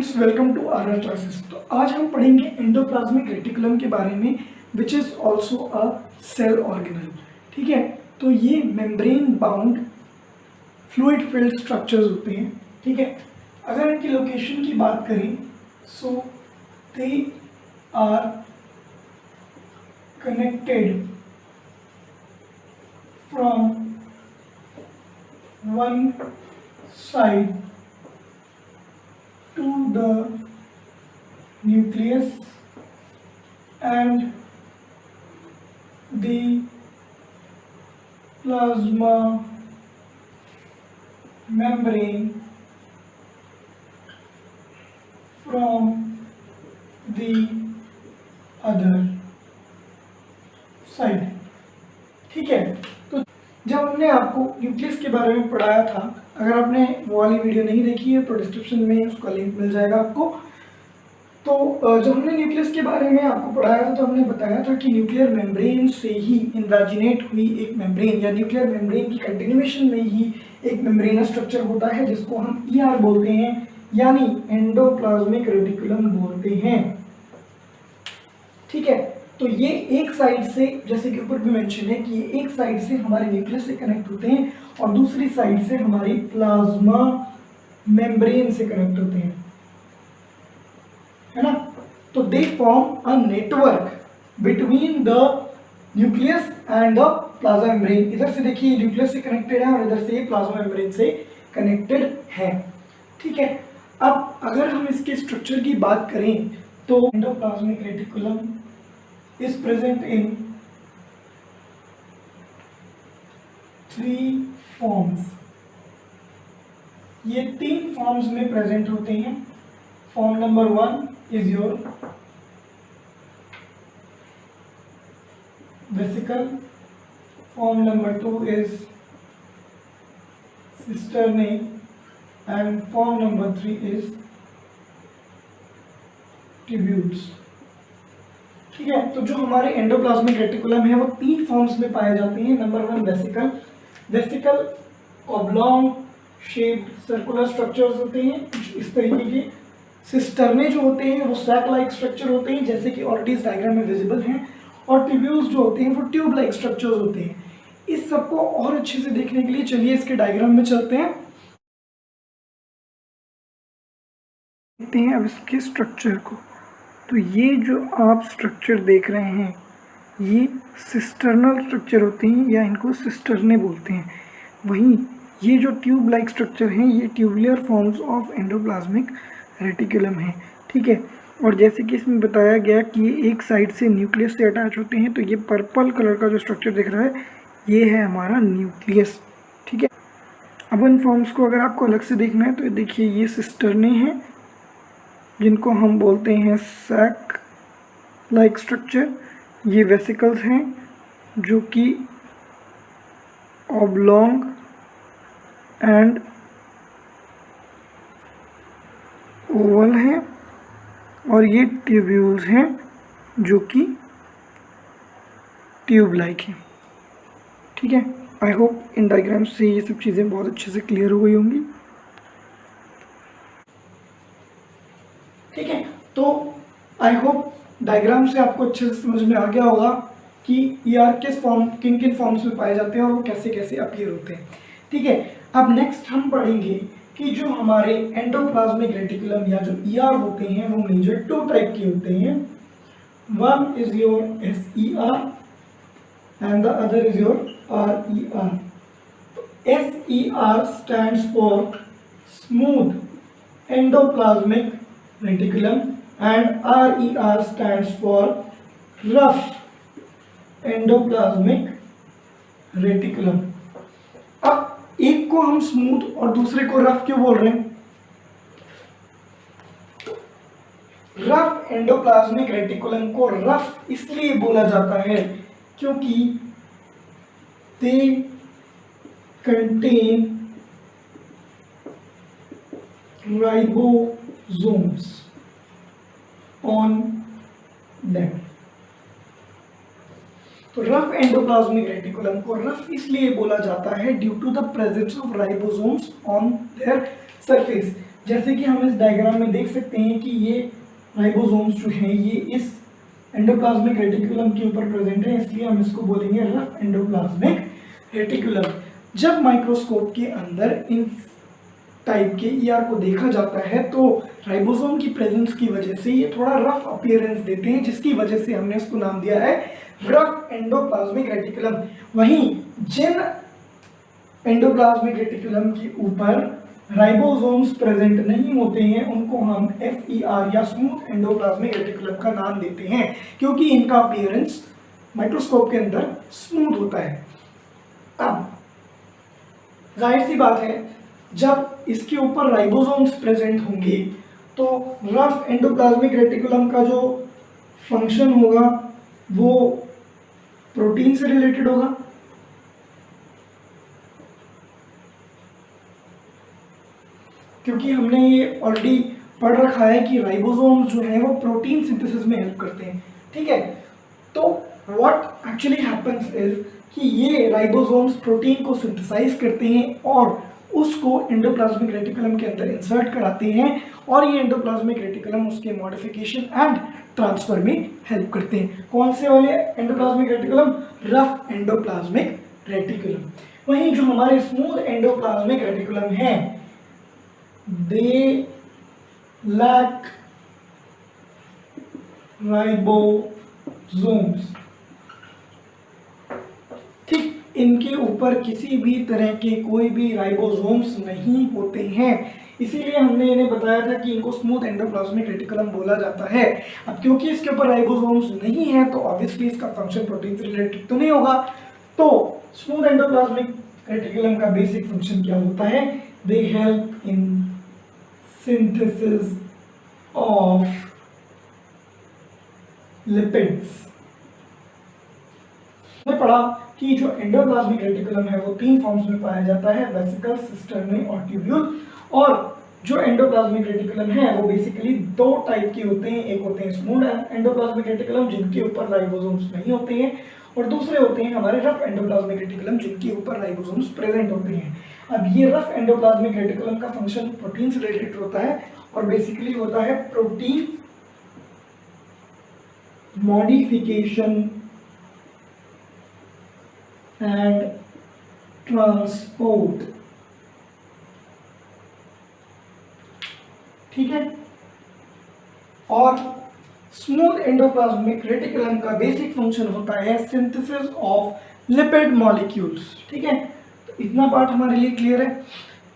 Students, welcome to our classes. तो आज हम पढ़ेंगे एंडोप्लाज्मिक रेटिकुलम के बारे में, which is also a cell organelle. ठीक है, तो ये membrane bound fluid filled structures होते हैं। ठीक है, अगर इनकी लोकेशन की बात करें so they are connected from one side to the nucleus and the plasma membrane from the other side। ठीक है, तो जब हमने आपको न्यूक्लियस के बारे में पढ़ाया था, अगर आपने वो वाली वीडियो नहीं देखी है तो डिस्क्रिप्शन में उसका लिंक मिल जाएगा आपको। तो जब हमने न्यूक्लियस के बारे में आपको पढ़ाया था तो हमने बताया था कि न्यूक्लियर मेम्ब्रेन से ही इन्वेजिनेट हुई एक मेम्ब्रेन या न्यूक्लियर मेम्ब्रेन की कंटिन्यूएशन में ही एक मेम्ब्रेनस स्ट्रक्चर होता है जिसको हम ईआर बोलते हैं, यानी एंडोप्लाज्मिक रेटिकुलम बोलते हैं। ठीक है, तो ये एक साइड से, जैसे कि ऊपर भी मेंशन है कि ये एक साइड से हमारे न्यूक्लियस से कनेक्ट होते हैं और दूसरी साइड से हमारी प्लाज्मा मेम्ब्रेन से कनेक्ट होते हैं, है ना। तो दे form a network between the nucleus and the plasma membrane. इधर से देखिए न्यूक्लियस से कनेक्टेड है और इधर से प्लाज्मा मेम्ब्रेन से कनेक्टेड है। ठीक है, अब अगर हम इसके स्ट्रक्चर की बात करें तो endoplasmic reticulum is present in three forms। ये तीन फॉर्म्स में प्रेजेंट होते हैं। Form number 1 is your vesicle, form number 2 is cisternae and form number 3 is tubules. ठीक है, तो जो हमारे एंडोप्लाज्मिक रेटिकुलम है वो तीन फॉर्म्स में पाए जाते हैं। Number 1 vesicle. Vesicle oblong shaped circular structures होते हैं इस तरीके के। सिस्टर्ने जो होते हैं वो सैक लाइक स्ट्रक्चर होते हैं, जैसे कि ऑलरेडी इस डायग्राम में विजिबल हैं। और ट्यूब्यूल्स जो होते हैं वो ट्यूब लाइक स्ट्रक्चर्स होते हैं। इस सबको और अच्छे से देखने के लिए चलिए इसके डायग्राम में चलते हैं, देखते हैं अब इसके स्ट्रक्चर को। तो ये जो आप स्ट्रक्चर देख रहे हैं ये सिस्टर्नल स्ट्रक्चर होते हैं या इनको सिस्टर्ने बोलते हैं। वहीं ये जो ट्यूब लाइक स्ट्रक्चर हैं ये tubular forms of endoplasmic reticulum हैं। ठीक है, और जैसे कि इसमें बताया गया कि ये एक साइड से न्यूक्लियस से अटैच होते हैं, तो ये पर्पल कलर का जो स्ट्रक्चर दिख रहा है ये है हमारा न्यूक्लियस। ठीक है, अब इन फॉर्म्स को अगर आपको अलग से देखना है तो देखिए ये सिस्टर्ने हैं जिनको हम बोलते हैं सैक लाइक स्ट्रक्चर। ये वेसिकल्स हैं जो कि ऑब्लॉन्ग एंड ओवल हैं, और ये ट्यूब्यूल्स हैं जो कि ट्यूब लाइक हैं। ठीक है, आई होप इन डायग्राम से ये सब चीज़ें बहुत अच्छे से क्लियर हो गई होंगी। ठीक है, तो आई होप डायग्राम से आपको अच्छे से समझ में आ गया होगा कि ईआर किस फॉर्म, किन किन फॉर्म्स में पाए जाते हैं और वो कैसे कैसे अपीयर होते हैं। ठीक है, अब नेक्स्ट हम पढ़ेंगे कि जो हमारे एंडोप्लाज्मिक रेटिकुलम या जो ईआर होते हैं वो मेजर 2 टाइप के होते हैं। One is your SER and the other is your RER। SER stands for smooth endoplasmic reticulum and RER stands for rough endoplasmic reticulum। अब एक को हम स्मूथ और दूसरे को रफ क्यों बोल रहे हैं? रफ एंडोप्लाज्मिक रेटिकुलम को रफ इसलिए बोला जाता है क्योंकि they contain ribosomes on them. तो रफ एंडोप्लाज्मिक रेटिकुलम को रफ इसलिए बोला जाता है due to the presence of ribosomes on their surface. जैसे कि हम इस डायग्राम में देख सकते हैं कि ये राइबोसोम्स जो हैं ये इस एंडोप्लाज्मिक रेटिकुलम के ऊपर प्रेजेंट है, इसलिए हम इसको बोलेंगे रफ एंडोप्लाज्मिक रेटिकुलम। जब माइक्रोस्कोप के अंदर इन टाइप के ईआर को देखा जाता है तो राइबोसोम की प्रेजेंस की वजह से ये थोड़ा रफ अपीयरेंस देते हैं, जिसकी वजह से हमने इसको नाम दिया है रफ एंडोप्लाज्मिक रेटिकुलम। वहीं जिन एंडोप्लाज्मिक रेटिकुलम के ऊपर राइबोसोम्स प्रेजेंट नहीं होते हैं उनको हम FER या स्मूथ एंडोप्लाज्मिक रेटिकुलम का नाम देते हैं, क्योंकि इनका अपीयरेंस माइक्रोस्कोप के अंदर स्मूथ होता है। अब जाहिर सी बात है जब इसके ऊपर राइबोसोम्स प्रेजेंट होंगे तो रफ एंडोप्लाज्मिक रेटिकुलम का जो फंक्शन होगा वो प्रोटीन से रिलेटेड होगा, क्योंकि हमने ये ऑलरेडी पढ़ रखा है कि राइबोसोम्स जो है वो प्रोटीन सिंथेसिस में हेल्प करते हैं। ठीक है, तो व्हाट एक्चुअली हैपेंस इज कि ये राइबोसोम्स प्रोटीन को सिंथेसाइज करते हैं और उसको एंडोप्लाज्मिक रेटिकुलम के अंदर इंसर्ट कराते हैं और ये एंडोप्लाज्मिक रेटिकुलम उसके मॉडिफिकेशन एंड ट्रांसफर में हेल्प करते हैं। कौन से वाले endoplasmic reticulum? Rough endoplasmic reticulum. वहीं जो हमारे स्मूथ एंडोप्लाज्मिक रेटिकुलम है दे लैक राइबोसोम्स। ठीक, इनके ऊपर किसी भी तरह के कोई भी राइबोसोम्स नहीं होते हैं, इसीलिए हमने इन्हें बताया था कि इनको स्मूथ एंडोप्लाज्मिक रेटिकुलम बोला जाता है। अब क्योंकि इसके ऊपर राइबोसोम्स नहीं है तो ऑब्वियसली इसका फंक्शन प्रोटीन से रिलेटेड तो नहीं होगा। तो स्मूथ एंडोप्लाज्मिक रेटिकुलम का बेसिक फंक्शन क्या होता है? They help in synthesis of lipids. हमने पढ़ा कि जो एंडोप्लाज्मिक रेटिकुलम है वो 3 फॉर्म्स में पाया जाता है, वेसिकल, सिस्टर्नी और ट्यूब्यूल। और जो एंडोप्लाज्मिक रेटिकुलम है वो बेसिकली 2 टाइप के होते हैं, एक होते हैं स्मूथ एंडोप्लाज्मिक रेटिकुलम जिनके ऊपर राइबोसोम्स नहीं होते हैं, और दूसरे होते हैं हमारे रफ एंडोप्लाज्मिक रेटिकुलम जिनके ऊपर राइबोसोम्स प्रेजेंट होते हैं। अब ये रफ एंडोप्लाज्मिक रेटिकुलम का फंक्शन प्रोटीन से रिलेटेड होता है और बेसिकली होता है प्रोटीन मॉडिफिकेशन एंड ट्रांसपोर्ट। ठीक है, और स्मूथ एंडोप्लाज्मिक रेटिकुलम का बेसिक फंक्शन होता है सिंथेसिस ऑफ लिपिड मॉलिक्यूल्स। ठीक है, तो इतना पार्ट हमारे लिए क्लियर है।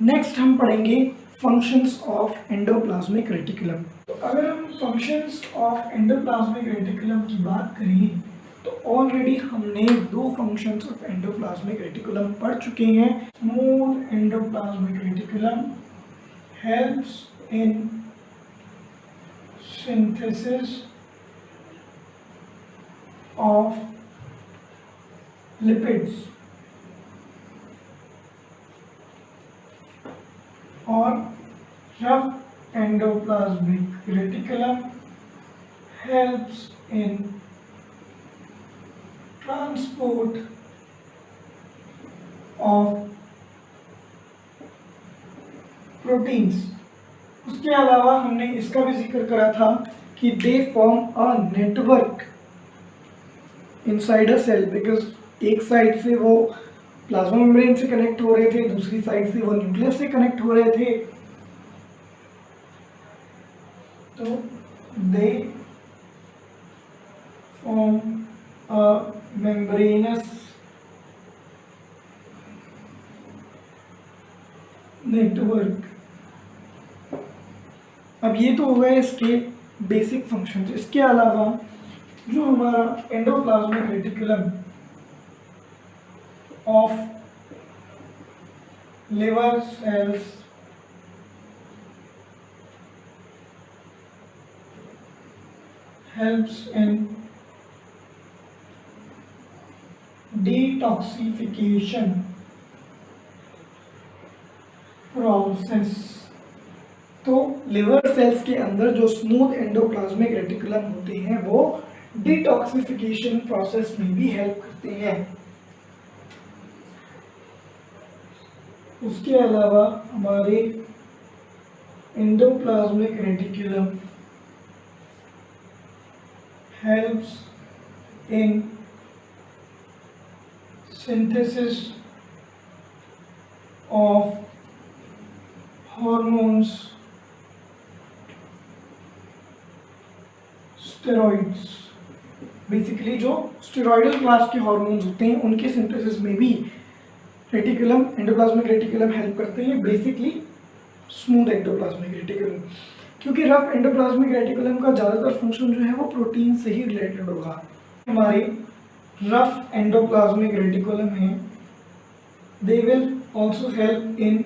नेक्स्ट हम पढ़ेंगे फंक्शंस ऑफ एंडोप्लाज्मिक रेटिकुलम। तो अगर हम फंक्शंस ऑफ एंडोप्लाज्मिक रेटिकुलम की बात करें तो ऑलरेडी हमने 2 फंक्शंस ऑफ एंडोप्लाज्मिक रेटिकुलम पढ़ चुके हैं। Smooth endoplasmic reticulum helps in synthesis of lipids, और rough endoplasmic reticulum helps in transport of proteins. उसके अलावा हमने इसका भी जिक्र करा था कि they form a network inside a cell, because एक साइड से वो प्लाज्मा मेम्ब्रेन से कनेक्ट हो रहे थे, दूसरी साइड से वो न्यूक्लियस से कनेक्ट हो रहे थे। तो दे फॉर्म अ membranous नेटवर्क। अब ये तो हो गए इसके बेसिक फंक्शंस। इसके अलावा जो हमारा endoplasmic reticulum of liver cells helps in detoxification process. तो लिवर सेल्स के अंदर जो स्मूथ एंडोप्लाज्मिक रेटिकुलम होते हैं वो डिटॉक्सिफिकेशन प्रोसेस में भी हेल्प करते हैं। उसके अलावा हमारे endoplasmic reticulum helps in synthesis of hormones, steroids. Basically जो स्टेरॉइडल क्लास के हार्मोन्स होते हैं उनके सिंथेसिस में भी रेटिकुलम, एंडोप्लाज्मिक रेटिकुलम हेल्प करते हैं। बेसिकली स्मूथ एंडोप्लाज्मिक रेटिकुलम, क्योंकि रफ एंडोप्लाज्मिक रेटिकुलम का ज़्यादातर फंक्शन जो है वो प्रोटीन से ही रिलेटेड होगा। हमारे रफ एंडोप्लाज्मिक रेटिकुलम हैं, they will also help in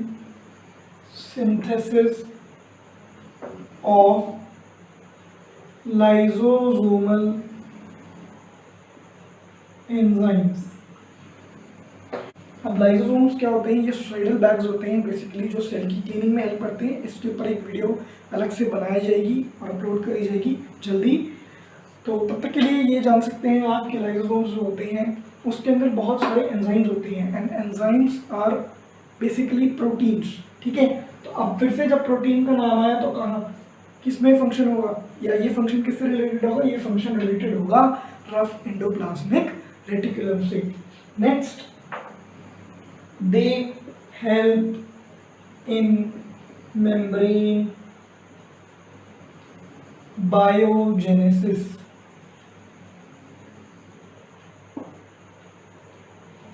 synthesis of lysosomal enzymes. अब लाइसोसोम्स क्या होते हैं? ये सुसाइडल बैग्स होते हैं बेसिकली, जो सेल की क्लीनिंग में हेल्प करते हैं। इसके ऊपर एक वीडियो अलग से बनाई जाएगी और अपलोड करी जाएगी जल्दी। तो तब तक के लिए ये जान सकते हैं आप कि लाइसोसोम्स जो होते हैं उसके अंदर बहुत सारे एंजाइम्स होते हैं, and enzymes are basically proteins. ठीक है, तो अब फिर से जब प्रोटीन का नाम आया तो कहाँ किस में फंक्शन होगा, या ये फंक्शन किससे रिलेटेड होगा? ये फंक्शन रिलेटेड होगा रफ एंडोप्लाज्मिक रेटिकुलम से। Next, they help in membrane biogenesis.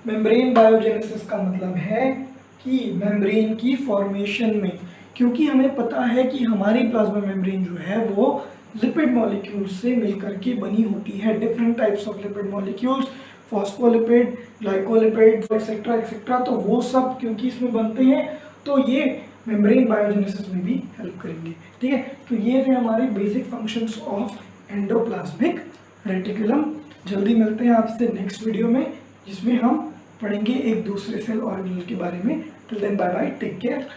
Membrane biogenesis का मतलब है कि मेम्ब्रेन की फॉर्मेशन में, क्योंकि हमें पता है कि हमारी प्लाज्मा मेम्ब्रेन जो है वो लिपिड मॉलिक्यूल्स से मिलकर के बनी होती है। Different types of lipid molecules, phospholipid, glycolipid etcetera etcetera, तो वो सब क्योंकि इसमें बनते हैं तो ये मेम्ब्रेन बायोजेनेसिस में भी हेल्प करेंगे। ठीक है, तो ये थे हमारे basic functions of endoplasmic reticulum. जल्दी मिलते हैं आपसे नेक्स्ट वीडियो में, जिसमें हम पढ़ेंगे एक दूसरे सेल ऑर्गेनल के बारे में। Till then bye bye, take care.